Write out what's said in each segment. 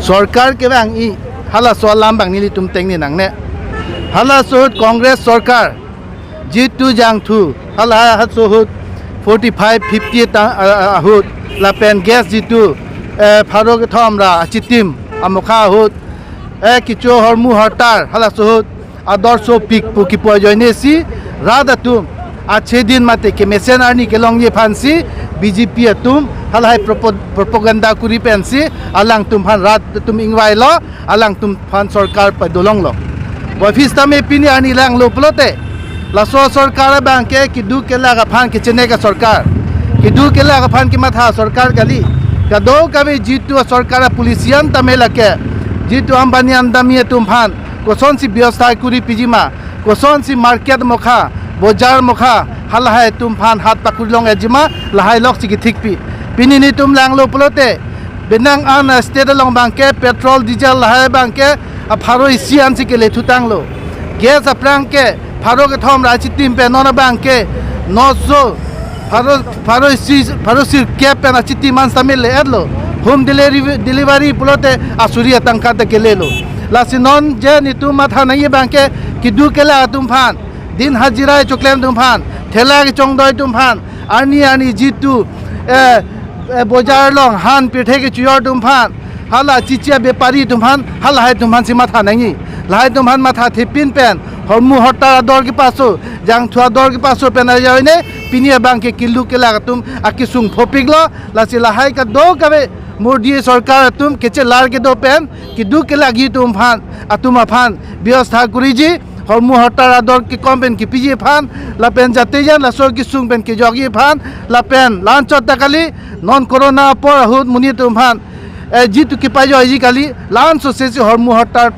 सरकार के बांग ई हाला सोलाम बांग निली तुम तेंगनी नांगने हाला सोहुत कांग्रेस सरकार G2 jang thu hala hat sohuत 45 50 ta ahut lapen gas G2 pharo ke thomra chitim amokha hut kicho hormu hartar hala sohuत adorso pik puki pojoinesi rada tum अच्छे दिन माते के मेसेन आर्नी के लोंग ये फांसी बीजेपी तुम हलाय प्रोपोगंडा कुरी पेंसी अलंग तुम फान रात तुम इंगवाई लो अलंग तुम फान सरकार पर दोलोंग लो ऑफिस तमे पिनी आर्नी लंग लो प्लोते लसो सरकार बैंक के किदू के लागा फान के चेन्नई का सरकार किदू के लागा फान की माथा सरकार गली कदो कभी जीतु सरकार पुलिसियन तमे लके जीतु अंबानी अंदामी तुम फान कोसोन सी व्यवस्था कुरी पिजिमा कोसोन सी मार्केट मोखा बोजार मोखा हलाय तुम फान हाथ पकड़ लोंग एजिमा लहाय लोक सिकी ठीक पी पिनी नी तुम लांग लो पलोते बिनांग आन स्टेट लोंग बांके पेट्रोल डीजल लहाय बांके फारो इसी आंसी के ले थुतांग लो गैस अपरांग के फारो के थोम राची टीम पे नोना बांके नोसो फारो इसी कैप पे नाची टीम आंसा मिल ले एडलो होम डिलीवरी पलोते आसुरिया तंका तक के ले लो लासी नॉन जे नी तुम माथा नहीं बांके किदू के ला तुम फान दिन हजिरा चुकलेम तुम्फान ठेला के चोंगदोय तुम्फान आनी जीतू बोजार लोंग हान पीठे के चुयोर तुम्फान हाला चिचिया व्यापारी तुम्फान हाला है तुम्फान सी माथा नहीं लाय तुम्फान माथा थे पिन पेन हरमु हट्टा दौर के पासो जांग थुआ दौर के पासो पेन जाओ ने पिनिया बांग के किल्लू के लाग तुम आकी सुंग फोपिक लो लासी लाहाय का दो कवे मोदी सरकार तुम केचे लार के दो पेन कि दू के लागी तुम्फान तुम अफान व्यवस्था करी जी हरमु हटारा दर की कम पेन की पीजी फान लापेन जाते जान लासोर की सुंग पेन की जोगी फान लापेन लांच तकाली नॉन कोरोना पर हुत मुनि तुम फान जीतु की पाजो जी काली लांच से हरमु हटार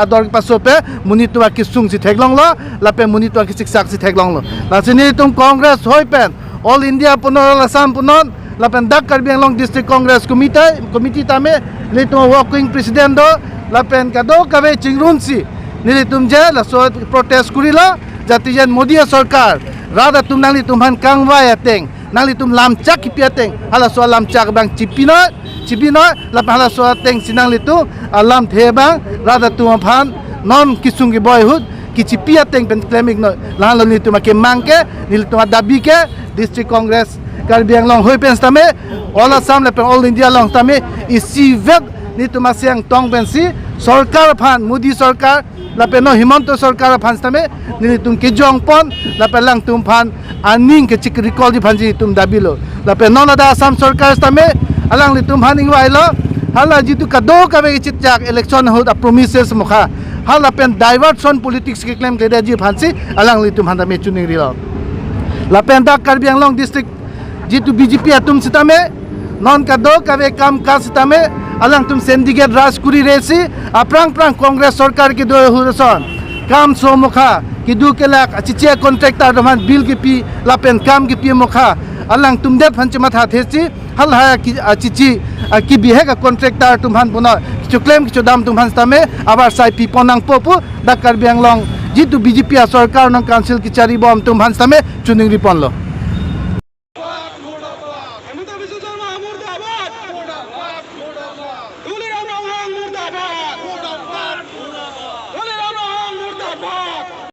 दर के पासो पे मुनि तुआ की सुंग सी ठेगलोंग लो लापे मुनि तुआ की शिक्षा सी ठेगलोंग लो लासिनी तुम कांग्रेस होय पेन ऑल इंडिया पुनर असम पुनर लापेन दक करबियांग लोंग डिस्ट्रिक्ट कांग्रेस कमिटी तामे ले तुम वर्किंग प्रेसिडेंट दो लापेन का दो कवे चिंगरुन सी निली तुम जे लसो प्रोटेस्ट कुरिलो जाति जन मोदी सरकार रादा तुम नाली तुमहान कांगवा यातेंग नाली तुम लाम चाक पियातेंग हाला सो लाम चाक बांग चिपिनो ला हाला सो तेंग सिनांगली तु लाम थेबांग रादा तुम फान नॉन किसुंगी बॉयहुड कि चिपियातेंग पेन क्लेमिंग नो लालो नि तुम के मांगे निल तुम दाबी के डिस्ट्रिक्ट कांग्रेस कार्बियांग लोंग होय पेंस तमे ऑल असम ले ऑल इंडिया लोंग तमे इसी वेब नि तुम सेंग टोंग पेंसी सरकार फान मोदी सरकार लापे नो हिमंत सरकार फांस तमे निली तुम के जोंगपन लापे लंग तुम फान आनिंग के चिक रिकॉल जी फांजी तुम दाबिलो लापे नो लदा असम सरकार तमे अलंग li तुम फान इंगवाइलो हाला जितु कदो कबे चितजाक इलेक्शन होत प्रोमिसेस मुखा हाला पेन डाइवर्सन पॉलिटिक्स के क्लेम के जी फांसी अलंग li तुम फान तमे चुनिंग रिलो लापे दा कार्बियांग लोंग डिस्ट्रिक्ट जितु बीजेपी तुम सितमे नॉन कदो कबे काम का सितमे अलंग तुम सिंडिकेट राजकुरी रेसी अप्रांग कांग्रेस सरकार के दो हुरसन काम सो मुखा कि दू के लाख चिचिया कॉन्ट्रैक्टर दमान बिल के पी लापेन काम के पी मुखा अलंग तुम दे फंच माथा थेसी हल है कि चिची कि बिहे का कॉन्ट्रैक्टर तुम्हान पुना कि क्लेम कि दाम तुम्हान तमे आबार साइ पी पोनांग पोपु दा करबियांग लोंग जितु बीजेपी सरकार न काउंसिल की चारी बम तुम्हान तमे चुनिंग रिपन लो